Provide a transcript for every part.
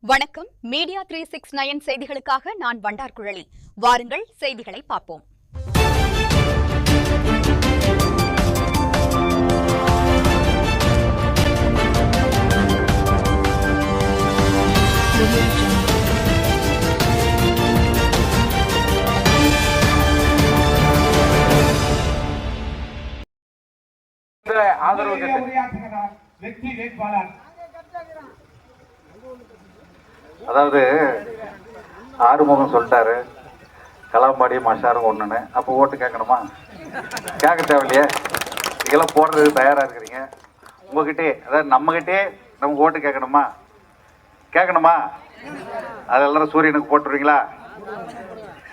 வணக்கம். மீடியா 369 செய்திகளுக்காக நான் வண்டார் குழலி. வாருங்கள் செய்திகளை பார்ப்போம். அதாவது ஆறுமுகம் சொல்லிட்டாரு, களம்பாடி மஷாரும் ஒண்ணுன்னு. அப்போ ஓட்டு கேட்கணுமா? கேட்க தேவையில்லையே. இதெல்லாம் போடுறதுக்கு தயாரா இருக்கிறீங்க. உங்ககிட்டே, அதாவது நம்மகிட்டே நமக்கு ஓட்டு கேட்கணுமா? கேட்கணுமா? அது எல்லாரும் சூரியனுக்கு போட்டுருவீங்களா?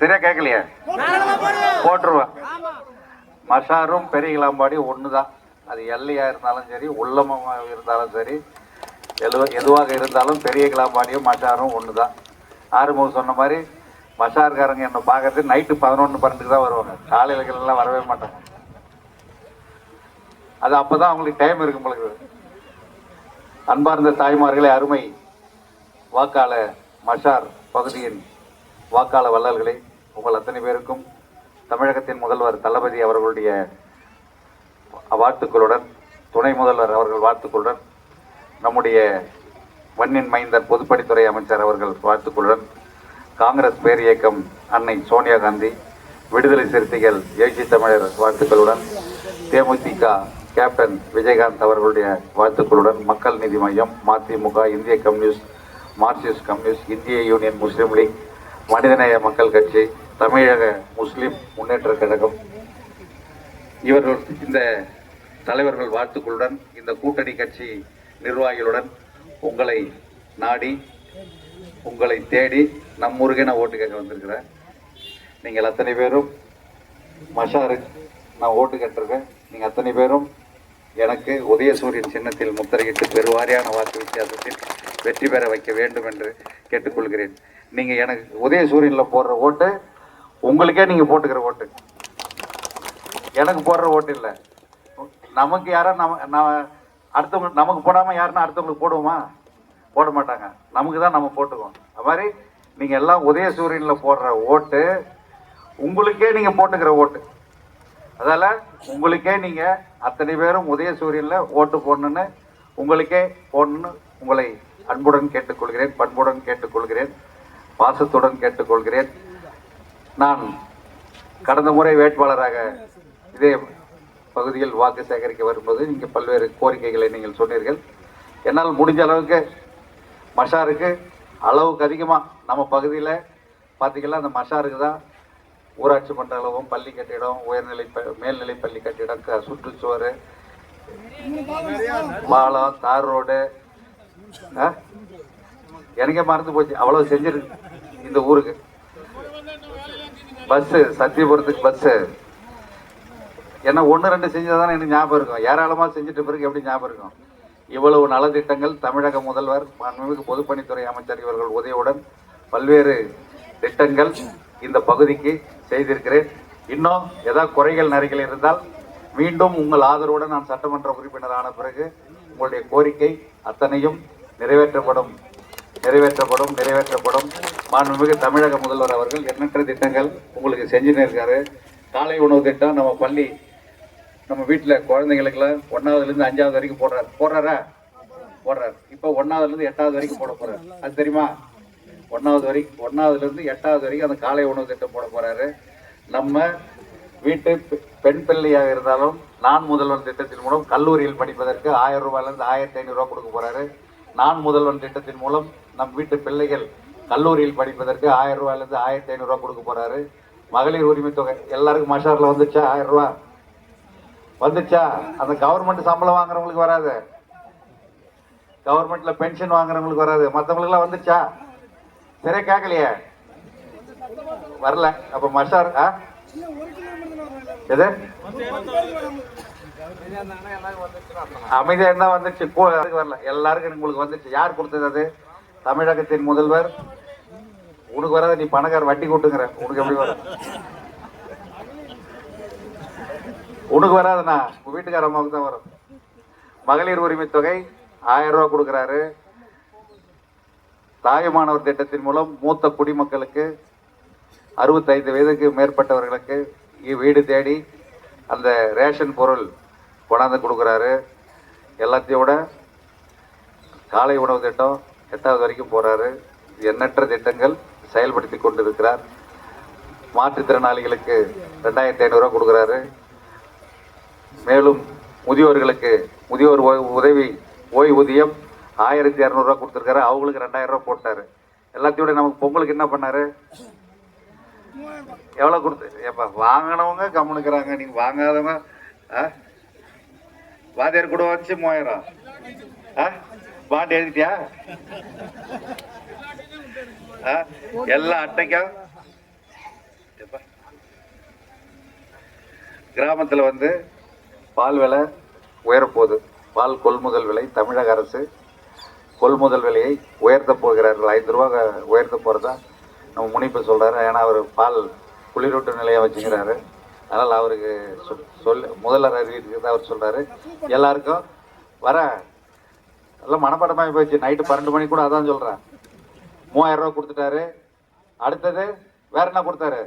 சரியா கேட்கலையே, போட்டுருவேன். மஷாரும் பெரிய களம்பாடி ஒண்ணுதான். அது எல்லையா இருந்தாலும் சரி, உள்ளமாக இருந்தாலும் சரி, எதுவாக இருந்தாலும் பெரிய களம்பாடியும் மஷாரும் ஒன்று தான். ஆறுமுகம் சொன்ன மாதிரி மஷார்காரங்க என்னை பார்க்கறது நைட்டு 11-12 தான் வருவாங்க. காலையிலலாம் வரவே மாட்டாங்க. அது அப்போதான் அவங்களுக்கு டைம் இருக்கும் பொழுது. அன்பார்ந்த தாய்மார்களே, அருமை வாக்காளர் மஷார் பகுதியின் வாக்காளர் வள்ளல்களை, உங்கள் அத்தனை பேருக்கும் தமிழகத்தின் முதல்வர் தளபதி அவர்களுடைய வாழ்த்துக்களுடன், துணை முதல்வர் அவர்கள் வாழ்த்துக்களுடன், நம்முடைய மண்ணின் மைந்தர் பொதுப்பணித்துறை அமைச்சர் அவர்கள் வாழ்த்துக்களுடன், காங்கிரஸ் பேர் இயக்கம் அன்னை சோனியா காந்தி, விடுதலை சிறுத்தைகள் எழுச்சி தமிழர் வாழ்த்துக்களுடன், தேமுதிக கேப்டன் விஜயகாந்த் அவர்களுடைய வாழ்த்துக்களுடன், மக்கள் நீதி மையம், மதிமுக, இந்திய கம்யூனிஸ்ட், மார்க்சிஸ்ட் கம்யூனிஸ்ட், இந்திய யூனியன் முஸ்லீம் லீக், மனிதநேய மக்கள் கட்சி, தமிழக முஸ்லிம் முன்னேற்ற கழகம், இவர்கள் இந்த தலைவர்கள் வாழ்த்துக்களுடன், இந்த கூட்டணி கட்சி நிர்வாகிகளுடன் உங்களை நாடி, உங்களை தேடி நம் முருகனை ஓட்டு கேட்க வந்திருக்கிறேன். நீங்கள் அத்தனை பேரும் மஷாருக்கு நான் ஓட்டு கேட்டிருக்கேன். நீங்கள் அத்தனை பேரும் எனக்கு உதயசூரியன் சின்னத்தில் முத்திரையிட்டு பெருவாரியான வாக்கு வித்தியாசத்தில் வெற்றி பெற வைக்க வேண்டும் என்று கேட்டுக்கொள்கிறேன். நீங்கள் எனக்கு உதயசூரியனில் போடுற ஓட்டு உங்களுக்கே நீங்கள் போட்டுக்கிற ஓட்டு, எனக்கு போடுற ஓட்டு இல்லை. நமக்கு யாரா அடுத்தவங்க நமக்கு போடாமல் யாருன்னா அடுத்தவங்களுக்கு போடுவோமா? போட மாட்டாங்க. நமக்கு தான் நம்ம போட்டுக்குவோம். அது மாதிரி நீங்கள் எல்லாம் உதயசூரியனில் போடுற ஓட்டு உங்களுக்கே நீங்கள் போட்டுக்கிற ஓட்டு. அதால் உங்களுக்கே நீங்கள் அத்தனை பேரும் உதயசூரியனில் ஓட்டு போடணுன்னு, உங்களுக்கே போடணுன்னு உங்களை அன்புடன் கேட்டுக்கொள்கிறேன், பண்புடன் கேட்டுக்கொள்கிறேன், பாசத்துடன் கேட்டுக்கொள்கிறேன். நான் கடந்த முறை வேட்பாளராக இதே பகுதியில் வாக்கு சேகரிக்க வரும்போது நீங்கள் பல்வேறு கோரிக்கைகளை நீங்கள் சொன்னீர்கள். என்னால் முடிஞ்ச அளவுக்கு மஷாருக்கு அளவுக்கு அதிகமாக நம்ம பகுதியில் பார்த்திங்கன்னா அந்த மஷாருக்கு தான் ஊராட்சி மன்ற அளவும், பள்ளி கட்டிடம், மேல்நிலை பள்ளி கட்டிடம், சுற்றுச்சுவர், பாலம், தார் ரோடு, எனக்கே மறந்து போச்சு. அவ்வளோ செஞ்சிருக்கு இந்த ஊருக்கு. பஸ்ஸு, சத்தியபுரத்துக்கு பஸ்ஸு ஏன்னா 1-2 செஞ்சது தானே எனக்கு ஞாபகம் இருக்கும். ஏராளமாக செஞ்சுட்டு பிறகு எப்படி ஞாபகம் இருக்கும்? இவ்வளவு நலத்திட்டங்கள் தமிழக முதல்வர், மாண்புமிகு பொதுப்பணித்துறை அமைச்சர் இவர்கள் உதவியுடன் பல்வேறு திட்டங்கள் இந்த பகுதிக்கு செய்திருக்கிறேன். இன்னும் ஏதாவது குறைகள் நிறைகள் இருந்தால் மீண்டும் உங்கள் ஆதரவுடன் நான் சட்டமன்ற உறுப்பினர் ஆன பிறகு உங்களுடைய கோரிக்கை அத்தனையும் நிறைவேற்றப்படும். மாண்புமிகு தமிழக முதல்வர் அவர்கள் எண்ணற்ற திட்டங்கள் உங்களுக்கு செஞ்சுன்னு இருக்காரு. காலை உணவு திட்டம் நம்ம வீட்டில் குழந்தைங்களுக்குலாம் 1ஆவதுலேருந்து 5ஆவது வரைக்கும் போடுறாரு. இப்போ 1ஆவதுலேருந்து 8ஆவது வரைக்கும் போட போறாரு. அது தெரியுமா? 1ஆவதுலேருந்து 8ஆவது வரைக்கும் அந்த காலை உணவு திட்டம் போட போறாரு. நம்ம வீட்டு பெண் பிள்ளையாக இருந்தாலும் நான் முதல்வன் திட்டத்தின் மூலம் கல்லூரியில் படிப்பதற்கு 1000 ரூபாயிலிருந்து 1500 ரூபா கொடுக்க போறாரு. நான் முதல்வன் திட்டத்தின் மூலம் நம் வீட்டு பிள்ளைகள் கல்லூரியில் படிப்பதற்கு 1000 ரூபாயிலிருந்து 1500 ரூபா கொடுக்க போறாரு. மகளிர் உரிமை தொகை எல்லாருக்கும் மஷாரில் வந்துச்சா? 1000 ரூபா வந்துச்சா? அந்த கவர்மெண்ட் சம்பளம் வாங்குறவங்களுக்கு வராது, கவர்மெண்ட்ல பென்ஷன் வாங்குறவங்களுக்கு வராது, மற்றவங்களுக்குலாம் வந்துச்சா? சரியா கேட்கலையே, வரல. அப்ப மஷார் எது அமைதியா இருந்தா வந்துச்சு, வரல. எல்லாருக்கும் உங்களுக்கு வந்துச்சு. யார் கொடுத்தது? அது தமிழகத்தின் முதல்வர். உனக்கு வராது, நீ பணக்கார வட்டி கூட்டுங்கிற, உனக்கு எப்படி வரும்? உனக்கு வராதுண்ணா, உங்க வீட்டுக்கார அம்மாவுக்கு தான் வரும். மகளிர் உரிமை தொகை 1000 ரூபா கொடுக்குறாரு. தாயுமானவர் திட்டத்தின் மூலம் மூத்த குடிமக்களுக்கு 65 வயதுக்கு மேற்பட்டவர்களுக்கு வீடு தேடி அந்த ரேஷன் பொருள் கொண்டாந்து கொடுக்குறாரு. எல்லாத்தையும் விட காலை உணவு திட்டம் 8வது வரைக்கும் போகிறாரு. எண்ணற்ற திட்டங்கள் செயல்படுத்தி கொண்டிருக்கிறார். மாற்றுத்திறனாளிகளுக்கு 2500 கொடுக்குறாரு. மேலும் முதியோர்களுக்கு முதியோர் உதவி ஓய்வூதியம் 1200 கொடுத்துருக்காரு. அவங்களுக்கு 2000 போட்டார். எல்லாத்தையோட நமக்கு பொங்கலுக்கு என்ன பண்ணாரு? எவ்வளோ கொடுத்து எப்போ வாங்கினவங்க கம்முனுக்குறாங்க, நீங்கள் வாங்காதவங்க வாத்தியார் கூட வச்சு 3000 பாண்டு எழுதிட்டியா? எல்லா அட்டைக்கும் கிராமத்தில் வந்து பால் விலை உயரப்போகுது. பால் கொள்முதல் விலை தமிழக அரசு கொள்முதல் விலையை உயர்த்த போகிறார்கள். 5 ரூபா உயர்த்த போகிறதா நம்ம முனிப்பு சொல்கிறாரு. ஏன்னா அவர் பால் குளிரூட்டு நிலையம் வச்சுக்கிறாரு. அதனால் அவருக்கு முதல்வர் அறிவிக்கிறது அவர் சொல்கிறாரு. எல்லாருக்கும் வர எல்லாம் மனப்பாடமாகி போயிடுச்சு. நைட்டு 12 மணிக்கு கூட அதான் சொல்கிறேன். 3000 ரூபா கொடுத்துட்டாரு. அடுத்தது வேற என்ன கொடுத்தாரு?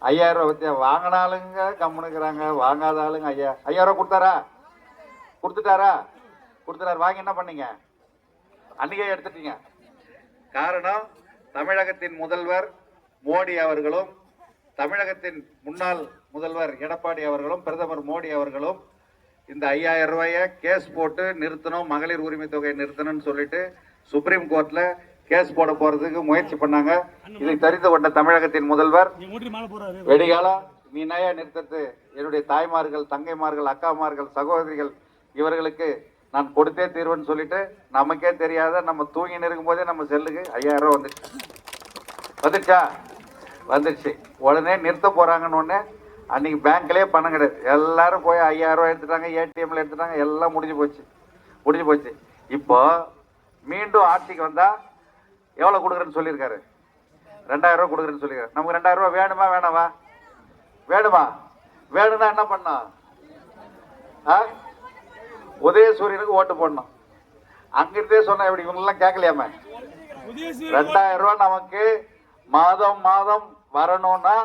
5000 ரூபா பற்றியா? வாங்கின ஆளுங்க கம்முனுக்குறாங்க, வாங்காத ஆளுங்க 5000 ரூபா கொடுத்தாரா? கொடுத்துட்டாரு. வாங்கி என்ன பண்ணீங்க? அன்னைக்கே எடுத்துட்டீங்க. காரணம் தமிழகத்தின் முதல்வர் மோடி அவர்களும் தமிழகத்தின் முன்னாள் முதல்வர் எடப்பாடி அவர்களும் பிரதமர் மோடி அவர்களும் இந்த 5000 ரூபாயை கேஸ் போட்டு நிறுத்தணும், மகளிர் உரிமை தொகையை நிறுத்தணும்னு சொல்லிட்டு சுப்ரீம் கோர்ட்ல கேஸ் போட போறதுக்கு முயற்சி பண்ணாங்க. இதை தெரிந்து கொண்ட தமிழகத்தின் முதல்வர் வெடிகாலா நீ நயா நிறுத்தத்து என்னுடைய தாய்மார்கள், தங்கைமார்கள், அக்காமார்கள், சகோதரிகள் இவர்களுக்கு நான் கொடுத்தே தீர்வுன்னு சொல்லிட்டு நமக்கே தெரியாத நம்ம தூங்கி இருக்கும் போதே நம்ம செல்லுக்கு 5000 ரூபா வந்துடுச்சு. உடனே நிறுத்த போறாங்கன்னு உடனே அன்னைக்கு பேங்க்லயே பணம் கிடையாது. எல்லாரும் போய் 5000 ரூபா எடுத்துட்டாங்க, ஏடிஎம்ல எடுத்துட்டாங்க, எல்லாம் முடிஞ்சு போச்சு. இப்போ மீண்டும் ஆட்சிக்கு வந்தா எவ்வளவு கொடுக்குறேன்னு சொல்லியிருக்காரு? 2000 ரூபா கொடுக்குறேன்னு சொல்லியிருக்காரு. நமக்கு 2000 ரூபா வேணுமா வேணாவா? வேணும்னா என்ன பண்ணோம்? உதயசூரியனுக்கு ஓட்டு போடணும். அங்கிருந்தே சொன்ன எப்படி இவங்கெல்லாம் கேட்கலையாம? 2000 ரூபா நமக்கு மாதம் வரணும்னா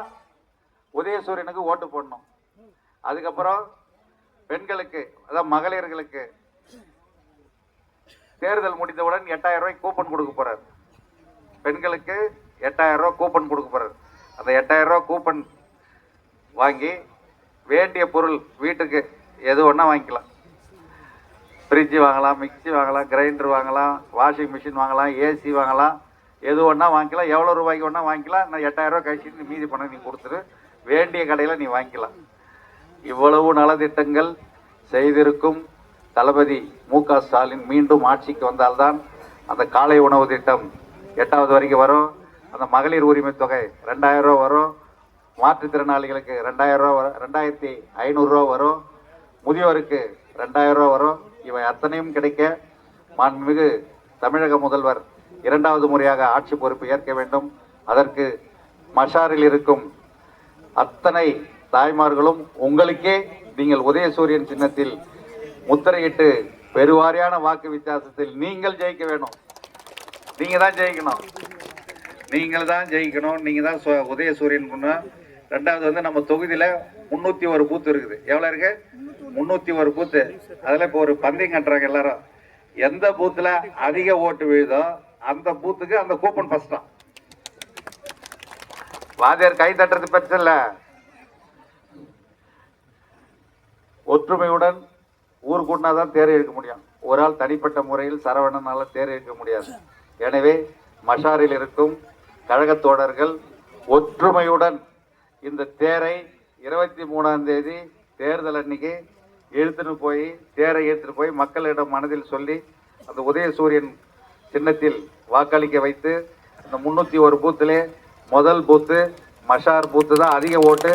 உதயசூரியனுக்கு ஓட்டு போடணும். அதுக்கப்புறம் பெண்களுக்கு அதாவது மகளிர்களுக்கு தேர்தல் முடிந்தவுடன் 8000 ரூபாய் கூப்பன் கொடுக்க போறாரு. பெண்களுக்கு 8000 ரூபாய் கூப்பன் கொடுக்க போறாரு. அந்த 8000 ரூபாய் கூப்பன் வாங்கி வேண்டிய பொருள் வீட்டுக்கு எது ஒன்றா வாங்கிக்கலாம். ஃப்ரிட்ஜு வாங்கலாம், மிக்சி வாங்கலாம், கிரைண்டர் வாங்கலாம், வாஷிங் மிஷின் வாங்கலாம், ஏசி வாங்கலாம், எது ஒன்றா வாங்கிக்கலாம். எவ்வளோ ரூபாய்க்கு ஒன்றா வாங்கிக்கலாம். நான் 8000 ரூபாய் கழிச்சு மீதி பணம் நீ கொடுத்துரு, வேண்டிய கடையில் நீ வாங்கிக்கலாம். இவ்வளவு நலத்திட்டங்கள் செய்திருக்கும் தளபதி மு.க. ஸ்டாலின் மீண்டும் ஆட்சிக்கு வந்தால்தான் அந்த காலை உணவு திட்டம் 8வது வரைக்கும் வரும். அந்த மகளிர் உரிமை தொகை 2000 ரூபா வரும். மாற்றுத்திறனாளிகளுக்கு 2000 ரூபா வரும், 2500 ரூபா வரும். முதியோருக்கு 2000 ரூபா வரும். இவை அத்தனையும் கிடைக்க மாண்புமிகு தமிழக முதல்வர் 2வது முறையாக ஆட்சி பொறுப்பு ஏற்க வேண்டும். அதற்கு மஷாரில் இருக்கும் அத்தனை தாய்மார்களும் உங்களுக்கே நீங்கள் உதயசூரியன் சின்னத்தில் முத்திரையிட்டு பெருவாரியான வாக்கு வித்தியாசத்தில் நீங்கள் ஜெயிக்க வேணும். நீங்க தான் ஜெயிக்கணும். நீங்க தான் உதயசூரியன். 2வது வந்து நம்ம தொகுதியில 301 பூத்து இருக்குது. எவ்வளவு இருக்கு? 301 பூத்து. அதுல இப்போ ஒரு பந்தயம் கட்டுறாங்க எல்லாரும். எந்த பூத்துல அதிக ஓட்டு விழுதோ அந்த பூத்துக்கு அந்த கூப்பன் ஃபர்ஸ்ட் தான். வாத்தியார் கை தட்டுறது பிரச்சனை இல்ல. ஒற்றுமையுடன் ஊர் கூட்டினாதான் தேர் இழுக்க முடியும். ஒரு ஆள் தனிப்பட்ட முறையில் சரவணனால தேர் இழுக்க முடியாது. எனவே மஷாரில் இருக்கும் கழக தோழர்கள் ஒற்றுமையுடன் இந்த தேரை 23ஆம் தேதி தேர்தல் அன்னைக்கு தேரை இழுத்துட்டு போய் மக்களிடம் மனதில் சொல்லி அந்த உதயசூரியன் சின்னத்தில் வாக்களிக்க வைத்து இந்த 301 பூத்திலே முதல் பூத்து மஷார் பூத்து தான் அதிக ஓட்டு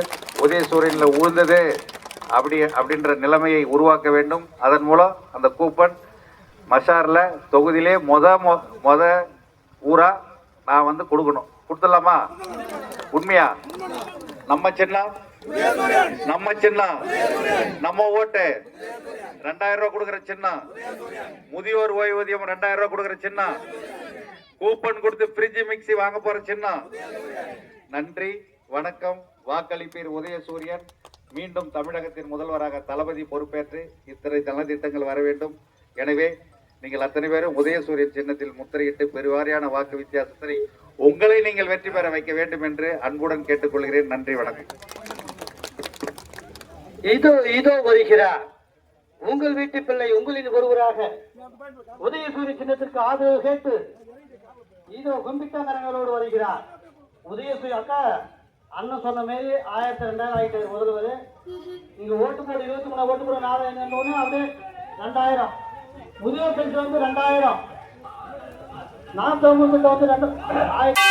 உதயசூரியனில் உழுந்தது அப்படின்ற நிலைமையை உருவாக்க வேண்டும். அதன் மூலம் அந்த கூப்பன் மஷாரில் தொகுதியிலே மொத ஊரா நான் வந்து கொடுக்கணும். கொடுத்துடலாமா? உண்மையா? நம்ம சின்னம் நம்ம ஓட்டு 2000 ரூபாய் கொடுக்குற சின்னம். முதியோர் ஓய்வூதியம் 2000 ரூபாய் கொடுக்குற சின்னம். கூப்பன் கொடுத்து பிரிட்ஜ் மிக்ஸி வாங்க போற சின்னம். நன்றி, வணக்கம். வாக்களிப்பீர் உதயசூரியன். மீண்டும் தமிழகத்தின் முதல்வராக தளபதி பொறுப்பேற்று இத்தனை நலத்திட்டங்கள் வர வேண்டும். எனவே நீங்கள் அத்தனை பேரும் உதயசூரியன் சின்னத்தில் முத்திரையிட்டு பெருவாரியான வாக்கு வித்தியாசத்தை உங்களை நீங்கள் வெற்றி பெற வைக்க வேண்டும் என்று அன்புடன் கேட்டுக்கொள்கிறேன். நன்றி, வணக்கம். இதோ வருகிறார் உங்கள் வீட்டு பிள்ளை, உங்களின் ஒருவராக உதயசூரிய சின்னத்திற்கு ஆதரவு கேட்டு இதோ கும்பிட்ட கரங்களோடு வருகிறார். உதயசூரிய அக்கா அண்ணன் சொன்ன மாதிரி 1000-2000 ஆயிட்டு முதல்வர். நீங்க ஓட்டு போட 23 ஓட்டு போட 4 அப்படியே 2000. உதயசூரிய வந்து 2000. 49 வந்து 2000.